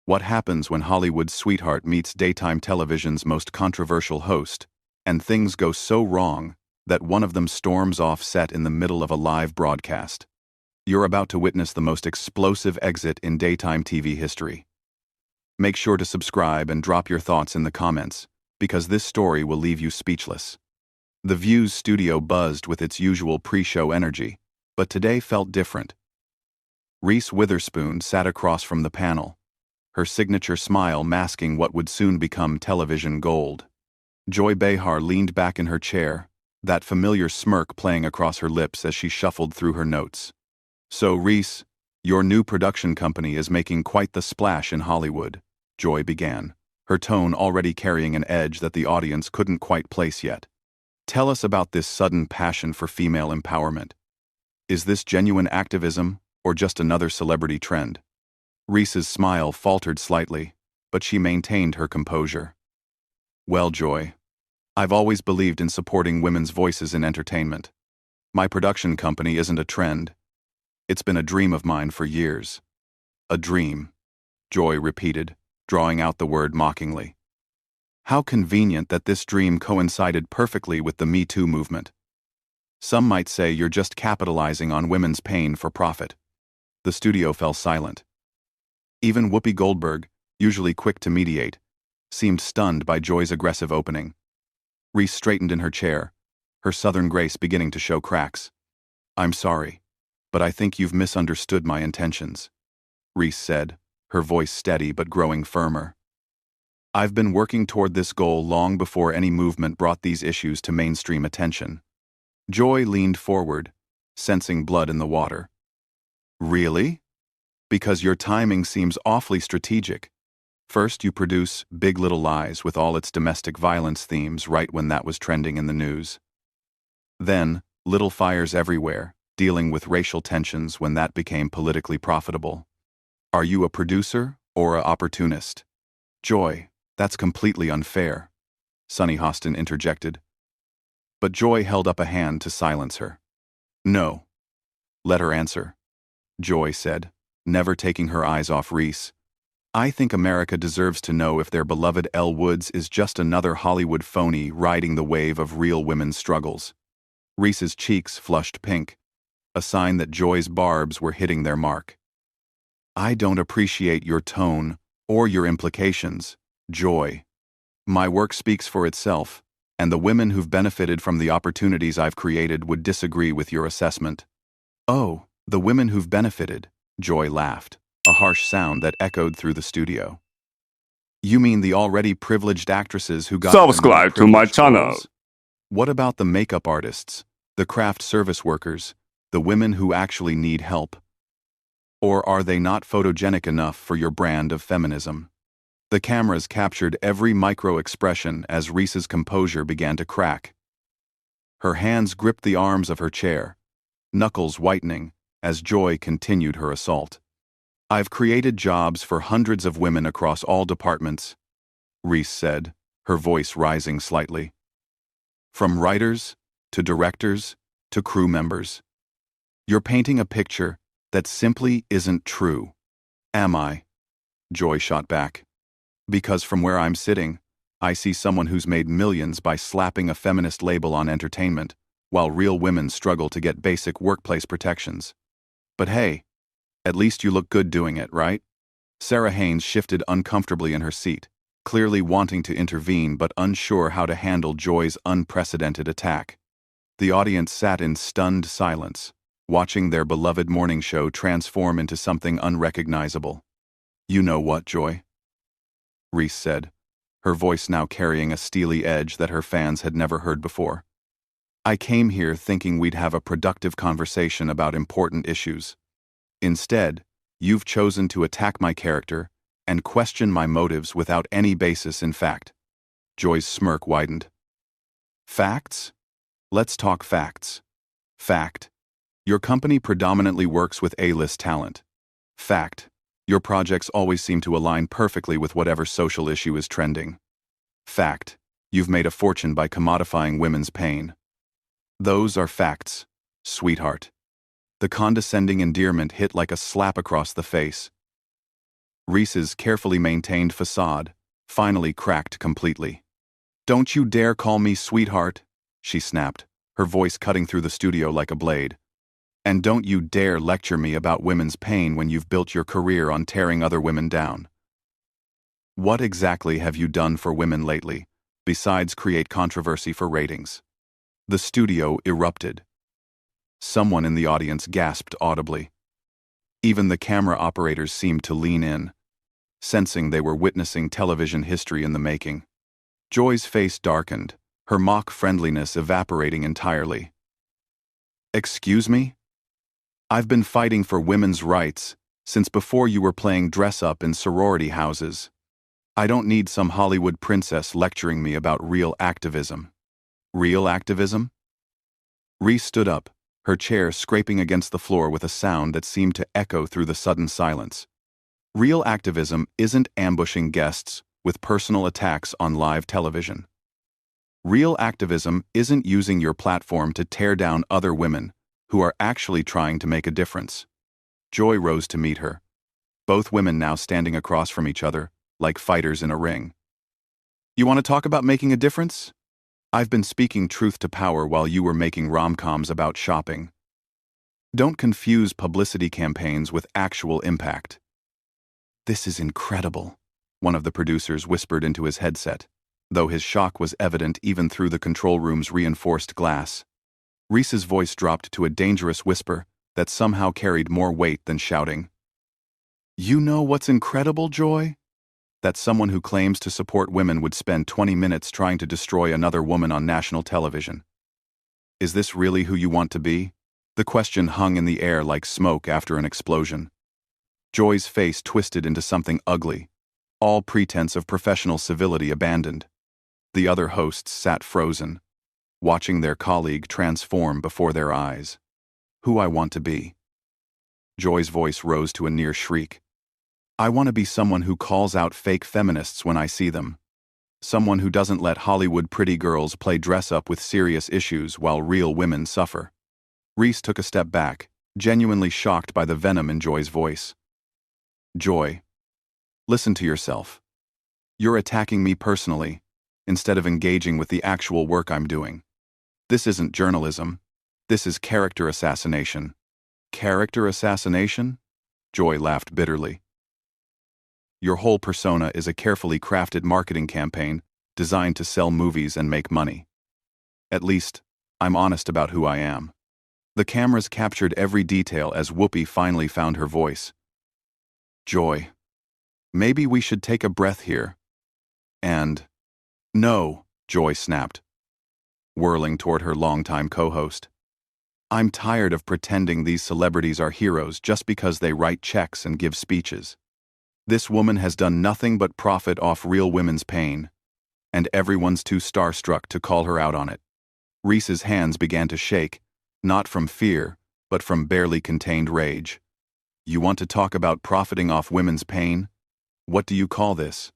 What happens when Hollywood's sweetheart meets daytime television's most controversial host, and things go so wrong that one of them storms off set in the middle of a live broadcast? You're about to witness the most explosive exit in daytime TV history. Make sure to subscribe and drop your thoughts in the comments, because this story will leave you speechless. The View's studio buzzed with its usual pre-show energy, but today felt different. Reese Witherspoon sat across from the panel, her signature smile masking what would soon become television gold. Joy Behar leaned back in her chair, that familiar smirk playing across her lips as she shuffled through her notes. "So, Reese, your new production company is making quite the splash in Hollywood," Joy began, her tone already carrying an edge that the audience couldn't quite place yet. "Tell us about this sudden passion for female empowerment. Is this genuine activism, or just another celebrity trend?" Reese's smile faltered slightly, but she maintained her composure. "Well, Joy, I've always believed in supporting women's voices in entertainment. My production company isn't a trend. It's been a dream of mine for years." "A dream," Joy repeated, drawing out the word mockingly. How convenient that this dream coincided perfectly with the Me Too movement. "Some might say you're just capitalizing on women's pain for profit." The studio fell silent. Even Whoopi Goldberg, usually quick to mediate, seemed stunned by Joy's aggressive opening. Reese straightened in her chair, her southern grace beginning to show cracks. "I'm sorry, but I think you've misunderstood my intentions," Reese said, her voice steady but growing firmer. "I've been working toward this goal long before any movement brought these issues to mainstream attention." Joy leaned forward, sensing blood in the water. "Really? Because your timing seems awfully strategic. First, you produce Big Little Lies with all its domestic violence themes right when that was trending in the news. Then, Little Fires Everywhere, dealing with racial tensions when that became politically profitable. Are you a producer or a opportunist?" "Joy, that's completely unfair," Sunny Hostin interjected. But Joy held up a hand to silence her. "No. Let her answer," Joy said, never taking her eyes off Reese. "I think America deserves to know if their beloved Elle Woods is just another Hollywood phony riding the wave of real women's struggles." Reese's cheeks flushed pink, a sign that Joy's barbs were hitting their mark. "I don't appreciate your tone or your implications, Joy. My work speaks for itself, and the women who've benefited from the opportunities I've created would disagree with your assessment." "Oh, the women who've benefited," Joy laughed, a harsh sound that echoed through the studio. "You mean the already privileged actresses who got the more Subscribe to my privileged channel. roles? What about the makeup artists, the craft service workers, the women who actually need help? Or are they not photogenic enough for your brand of feminism?" The cameras captured every micro-expression as Reese's composure began to crack. Her hands gripped the arms of her chair, knuckles whitening as Joy continued her assault. "I've created jobs for hundreds of women across all departments," Reese said, her voice rising slightly. "From writers, to directors, to crew members. You're painting a picture that simply isn't true." "Am I?" Joy shot back. "Because from where I'm sitting, I see someone who's made millions by slapping a feminist label on entertainment, while real women struggle to get basic workplace protections. But hey, at least you look good doing it, right?" Sarah Haynes shifted uncomfortably in her seat, clearly wanting to intervene but unsure how to handle Joy's unprecedented attack. The audience sat in stunned silence, watching their beloved morning show transform into something unrecognizable. "You know what, Joy?" Reese said, her voice now carrying a steely edge that her fans had never heard before. "I came here thinking we'd have a productive conversation about important issues. Instead, you've chosen to attack my character and question my motives without any basis in fact." Joy's smirk widened. "Facts? Let's talk facts. Fact: your company predominantly works with A-list talent. Fact: your projects always seem to align perfectly with whatever social issue is trending. Fact: you've made a fortune by commodifying women's pain. Those are facts, sweetheart." The condescending endearment hit like a slap across the face. Reese's carefully maintained facade finally cracked completely. "Don't you dare call me sweetheart," she snapped, her voice cutting through the studio like a blade. "And don't you dare lecture me about women's pain when you've built your career on tearing other women down. What exactly have you done for women lately, besides create controversy for ratings?" The studio erupted. Someone in the audience gasped audibly. Even the camera operators seemed to lean in, sensing they were witnessing television history in the making. Joy's face darkened, her mock friendliness evaporating entirely. "Excuse me? I've been fighting for women's rights since before you were playing dress-up in sorority houses. I don't need some Hollywood princess lecturing me about real activism." "Real activism?" Reese stood up, her chair scraping against the floor with a sound that seemed to echo through the sudden silence. "Real activism isn't ambushing guests with personal attacks on live television. Real activism isn't using your platform to tear down other women who are actually trying to make a difference." Joy rose to meet her, both women now standing across from each other, like fighters in a ring. "You want to talk about making a difference? I've been speaking truth to power while you were making rom-coms about shopping. Don't confuse publicity campaigns with actual impact." "This is incredible," one of the producers whispered into his headset, though his shock was evident even through the control room's reinforced glass. Reese's voice dropped to a dangerous whisper that somehow carried more weight than shouting. "You know what's incredible, Joy? That someone who claims to support women would spend 20 minutes trying to destroy another woman on national television. Is this really who you want to be?" The question hung in the air like smoke after an explosion. Joy's face twisted into something ugly, all pretense of professional civility abandoned. The other hosts sat frozen, watching their colleague transform before their eyes. "Who I want to be?" Joy's voice rose to a near shriek. "I want to be someone who calls out fake feminists when I see them. Someone who doesn't let Hollywood pretty girls play dress-up with serious issues while real women suffer." Reese took a step back, genuinely shocked by the venom in Joy's voice. "Joy, listen to yourself. You're attacking me personally, instead of engaging with the actual work I'm doing. This isn't journalism. This is character assassination." "Character assassination?" Joy laughed bitterly. "Your whole persona is a carefully crafted marketing campaign designed to sell movies and make money. At least, I'm honest about who I am." The cameras captured every detail as Whoopi finally found her voice. "Joy, maybe we should take a breath here. And..." "No," Joy snapped, whirling toward her longtime co-host. "I'm tired of pretending these celebrities are heroes just because they write checks and give speeches. This woman has done nothing but profit off real women's pain, and everyone's too starstruck to call her out on it." Reese's hands began to shake, not from fear, but from barely contained rage. "You want to talk about profiting off women's pain? What do you call this?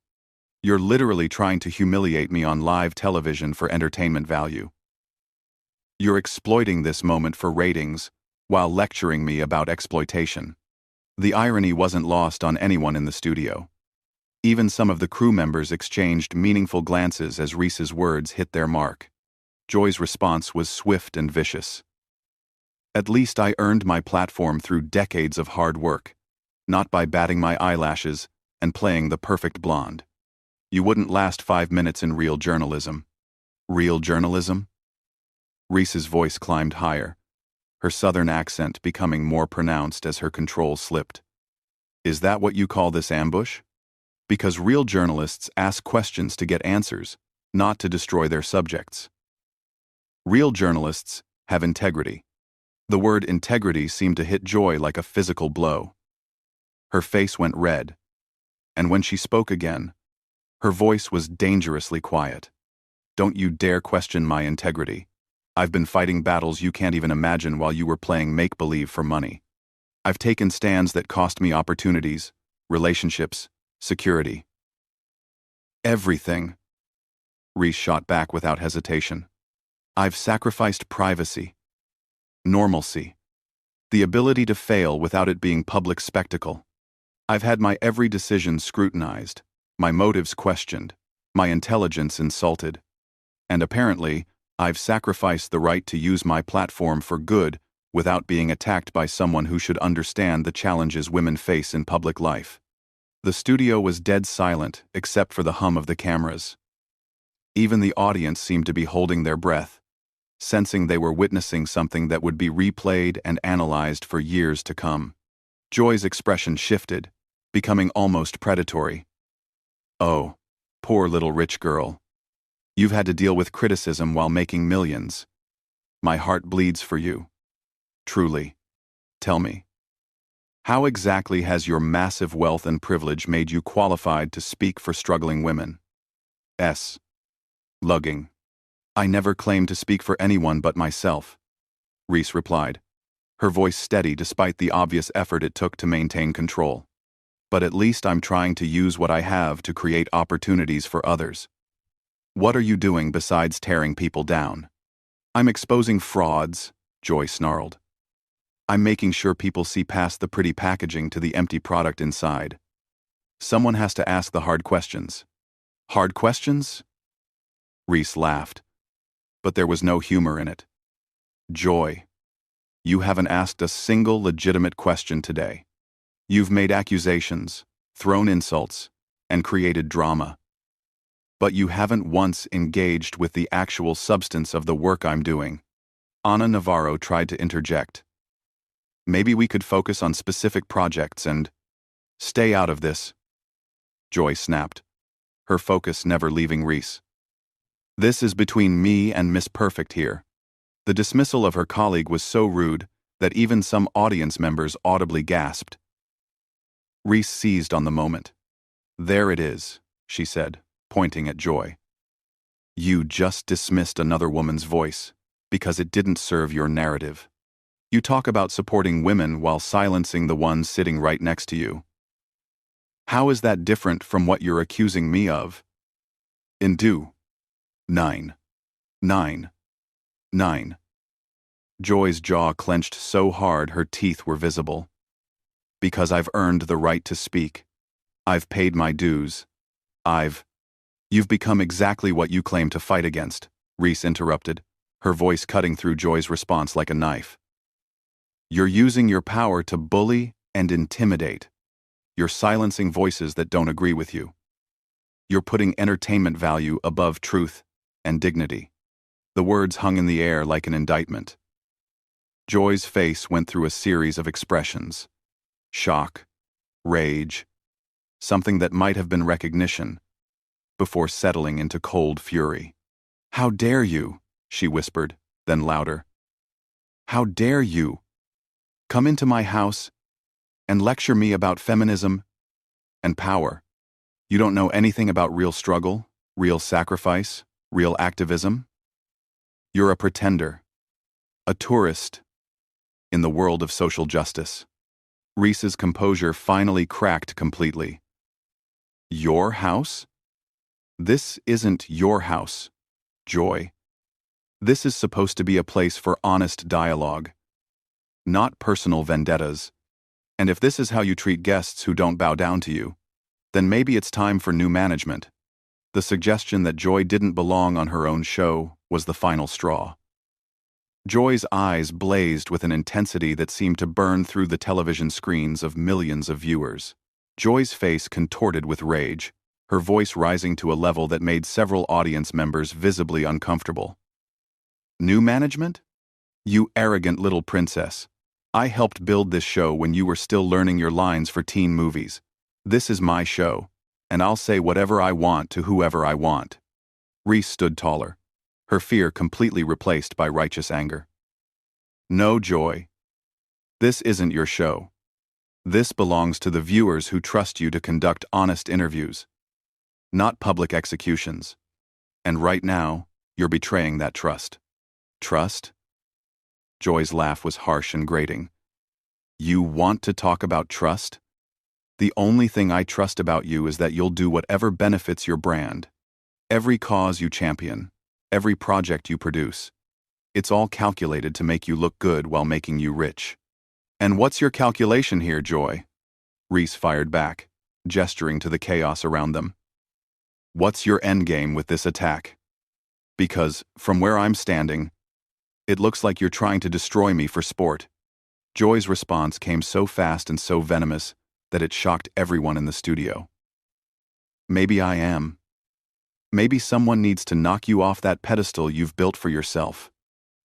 You're literally trying to humiliate me on live television for entertainment value. You're exploiting this moment for ratings, while lecturing me about exploitation." The irony wasn't lost on anyone in the studio. Even some of the crew members exchanged meaningful glances as Reese's words hit their mark. Joy's response was swift and vicious. "At least I earned my platform through decades of hard work, not by batting my eyelashes and playing the perfect blonde. You wouldn't last 5 minutes in real journalism." "Real journalism?" Reese's voice climbed higher, her southern accent becoming more pronounced as her control slipped. "Is that what you call this ambush? Because real journalists ask questions to get answers, not to destroy their subjects. Real journalists have integrity." The word integrity seemed to hit Joy like a physical blow. Her face went red, and when she spoke again, her voice was dangerously quiet. "Don't you dare question my integrity. I've been fighting battles you can't even imagine while you were playing make-believe for money. I've taken stands that cost me opportunities, relationships, security. Everything." Reese shot back without hesitation. "I've sacrificed privacy, normalcy, the ability to fail without it being public spectacle. I've had my every decision scrutinized, my motives questioned, my intelligence insulted. And apparently, I've sacrificed the right to use my platform for good without being attacked by someone who should understand the challenges women face in public life. The studio was dead silent except for the hum of the cameras. Even the audience seemed to be holding their breath, sensing they were witnessing something that would be replayed and analyzed for years to come. Joy's expression shifted, becoming almost predatory. "Oh, poor little rich girl. You've had to deal with criticism while making millions. My heart bleeds for you. Truly. Tell me, how exactly has your massive wealth and privilege made you qualified to speak for struggling women?" Lugging. "I never claimed to speak for anyone but myself," Reese replied, her voice steady despite the obvious effort it took to maintain control. "But at least I'm trying to use what I have to create opportunities for others." "What are you doing besides tearing people down?" "I'm exposing frauds," Joy snarled. "I'm making sure people see past the pretty packaging to the empty product inside. Someone has to ask the hard questions." "Hard questions?" Reese laughed, but there was no humor in it. "Joy, you haven't asked a single legitimate question today. You've made accusations, thrown insults, and created drama. But you haven't once engaged with the actual substance of the work I'm doing." Ana Navarro tried to interject. "Maybe we could focus on specific projects and—" "Stay out of this," Joy snapped, her focus never leaving Reese. "This is between me and Miss Perfect here." The dismissal of her colleague was so rude that even some audience members audibly gasped. Reese seized on the moment. "There it is," she said, pointing at Joy. "You just dismissed another woman's voice because it didn't serve your narrative. You talk about supporting women while silencing the ones sitting right next to you. How is that different from what you're accusing me of?" "Indu. 9. 9. 9. Joy's jaw clenched so hard her teeth were visible. "Because I've earned the right to speak. I've paid my dues. You've become exactly what you claim to fight against," Reese interrupted, her voice cutting through Joy's response like a knife. "You're using your power to bully and intimidate. You're silencing voices that don't agree with you. You're putting entertainment value above truth and dignity." The words hung in the air like an indictment. Joy's face went through a series of expressions. Shock, rage, something that might have been recognition, before settling into cold fury. "How dare you?" she whispered, then louder. "How dare you come into my house and lecture me about feminism and power? You don't know anything about real struggle, real sacrifice, real activism? You're a pretender, a tourist in the world of social justice." Reese's composure finally cracked completely. "Your house? This isn't your house, Joy. This is supposed to be a place for honest dialogue, not personal vendettas. And if this is how you treat guests who don't bow down to you, then maybe it's time for new management." The suggestion that Joy didn't belong on her own show was the final straw. Joy's eyes blazed with an intensity that seemed to burn through the television screens of millions of viewers. Joy's face contorted with rage, her voice rising to a level that made several audience members visibly uncomfortable. "New management? You arrogant little princess. I helped build this show when you were still learning your lines for teen movies. This is my show, and I'll say whatever I want to whoever I want." Reese stood taller, her fear completely replaced by righteous anger. "No, Joy. This isn't your show. This belongs to the viewers who trust you to conduct honest interviews, not public executions. And right now, you're betraying that trust." "Trust?" Joy's laugh was harsh and grating. "You want to talk about trust? The only thing I trust about you is that you'll do whatever benefits your brand. Every cause you champion, every project you produce, it's all calculated to make you look good while making you rich." "And what's your calculation here, Joy?" Reese fired back, gesturing to the chaos around them. What's your endgame with this attack? Because, from where I'm standing, it looks like you're trying to destroy me for sport. Joy's response came so fast and so venomous that it shocked everyone in the studio. Maybe I am. Maybe someone needs to knock you off that pedestal you've built for yourself.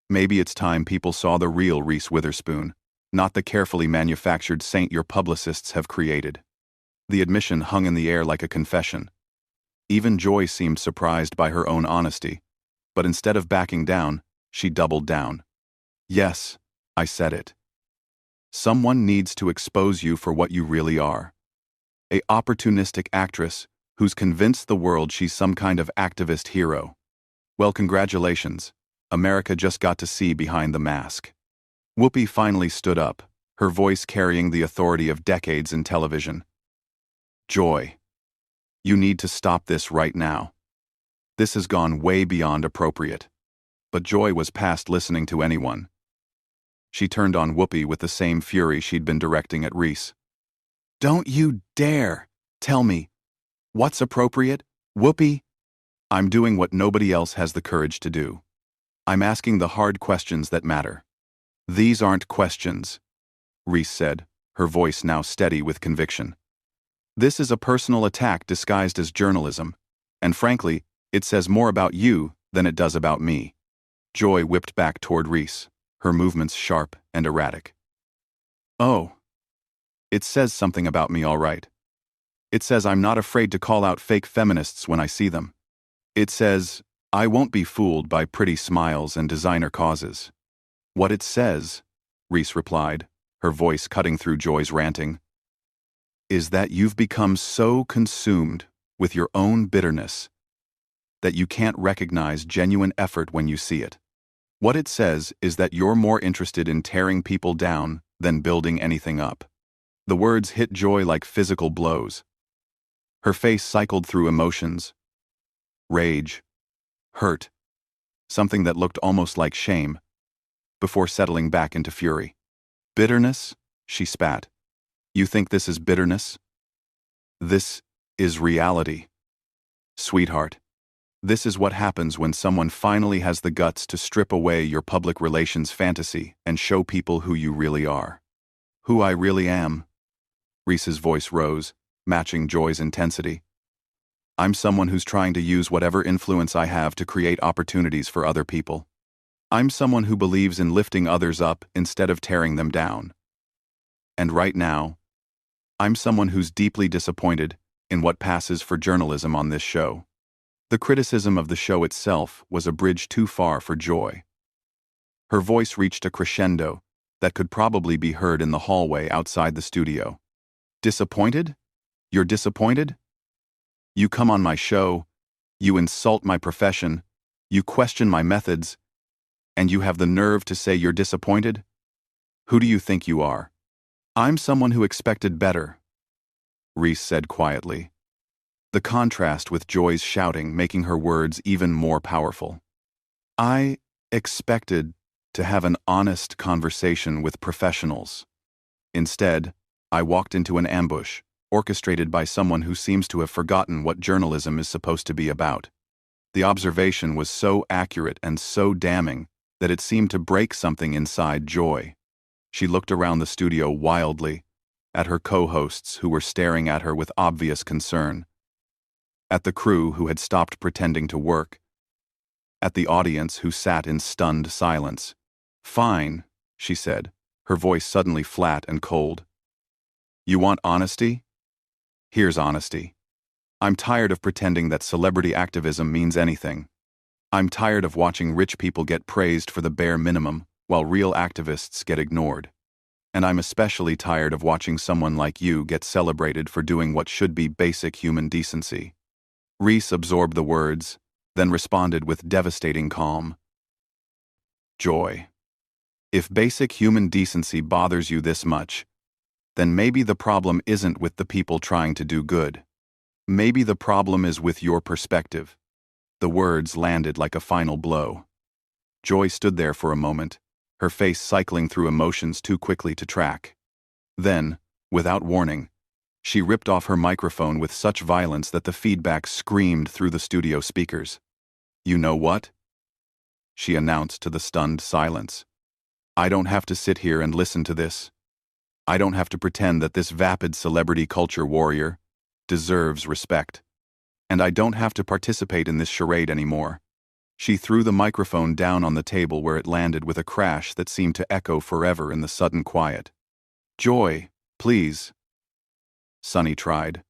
Maybe it's time people saw the real Reese Witherspoon, not the carefully manufactured saint your publicists have created. The admission hung in the air like a confession. Even Joy seemed surprised by her own honesty, but instead of backing down, she doubled down. Yes, I said it. Someone needs to expose you for what you really are. A opportunistic actress who's convinced the world she's some kind of activist hero. Well, congratulations. America just got to see behind the mask. Whoopi finally stood up, her voice carrying the authority of decades in television. Joy, you need to stop this right now. This has gone way beyond appropriate. But Joy was past listening to anyone. She turned on Whoopi with the same fury she'd been directing at Reese. Don't you dare tell me what's appropriate, Whoopi? I'm doing what nobody else has the courage to do. I'm asking the hard questions that matter. These aren't questions, Reese said, her voice now steady with conviction. This is a personal attack disguised as journalism, and frankly, it says more about you than it does about me. Joy whipped back toward Reese, her movements sharp and erratic. Oh. It says something about me, all right. It says I'm not afraid to call out fake feminists when I see them. It says I won't be fooled by pretty smiles and designer causes. What it says, Reese replied, her voice cutting through Joy's ranting, is that you've become so consumed with your own bitterness that you can't recognize genuine effort when you see it. What it says is that you're more interested in tearing people down than building anything up. The words hit Joy like physical blows. Her face cycled through emotions. Rage. Hurt. Something that looked almost like shame, before settling back into fury. Bitterness? She spat. You think this is bitterness? This is reality. Sweetheart, this is what happens when someone finally has the guts to strip away your public relations fantasy and show people who you really are. Who I really am. Reese's voice rose, matching Joy's intensity. I'm someone who's trying to use whatever influence I have to create opportunities for other people. I'm someone who believes in lifting others up instead of tearing them down. And right now, I'm someone who's deeply disappointed in what passes for journalism on this show. The criticism of the show itself was a bridge too far for Joy. Her voice reached a crescendo that could probably be heard in the hallway outside the studio. Disappointed? You're disappointed? You come on my show, you insult my profession, you question my methods, and you have the nerve to say you're disappointed? Who do you think you are? I'm someone who expected better, Reese said quietly, the contrast with Joy's shouting making her words even more powerful. I expected to have an honest conversation with professionals. Instead, I walked into an ambush, orchestrated by someone who seems to have forgotten what journalism is supposed to be about. The observation was so accurate and so damning that it seemed to break something inside Joy. She looked around the studio wildly, at her co-hosts who were staring at her with obvious concern, at the crew who had stopped pretending to work, at the audience who sat in stunned silence. Fine, she said, her voice suddenly flat and cold. You want honesty? Here's honesty. I'm tired of pretending that celebrity activism means anything. I'm tired of watching rich people get praised for the bare minimum while real activists get ignored. And I'm especially tired of watching someone like you get celebrated for doing what should be basic human decency. Reese absorbed the words, then responded with devastating calm. Joy. If basic human decency bothers you this much, then maybe the problem isn't with the people trying to do good. Maybe the problem is with your perspective. The words landed like a final blow. Joy stood there for a moment, her face cycling through emotions too quickly to track. Then, without warning, She ripped off her microphone with such violence that the feedback screamed through the studio speakers. "You know what?" she announced to the stunned silence. "I don't have to sit here and listen to this. I don't have to pretend that this vapid celebrity culture warrior deserves respect. And I don't have to participate in this charade anymore." She threw the microphone down on the table where it landed with a crash that seemed to echo forever in the sudden quiet. "Joy, please," Sunny tried,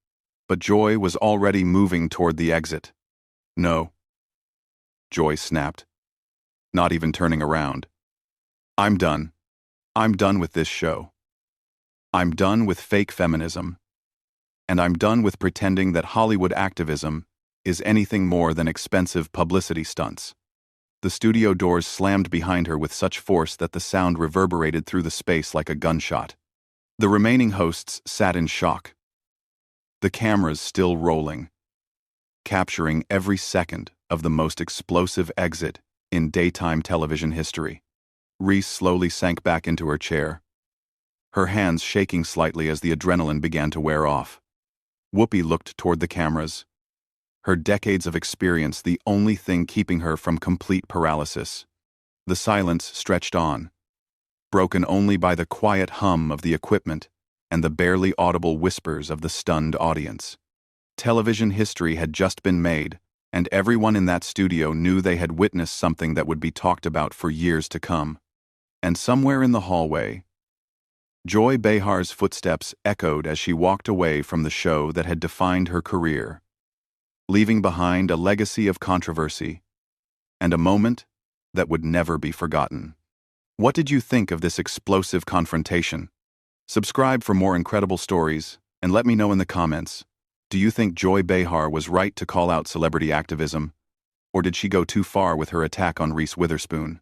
but Joy was already moving toward the exit. "No," Joy snapped, not even turning around. "I'm done. I'm done with this show. I'm done with fake feminism. And I'm done with pretending that Hollywood activism is anything more than expensive publicity stunts." The studio doors slammed behind her with such force that the sound reverberated through the space like a gunshot. The remaining hosts sat in shock, the cameras still rolling, capturing every second of the most explosive exit in daytime television history. Reese slowly sank back into her chair, her hands shaking slightly as the adrenaline began to wear off. Whoopi looked toward the cameras, her decades of experience the only thing keeping her from complete paralysis. The silence stretched on, broken only by the quiet hum of the equipment and the barely audible whispers of the stunned audience. Television history had just been made, and everyone in that studio knew they had witnessed something that would be talked about for years to come. And somewhere in the hallway, Joy Behar's footsteps echoed as she walked away from the show that had defined her career, leaving behind a legacy of controversy and a moment that would never be forgotten. What did you think of this explosive confrontation? Subscribe for more incredible stories, and let me know in the comments. Do you think Joy Behar was right to call out celebrity activism, or did she go too far with her attack on Reese Witherspoon?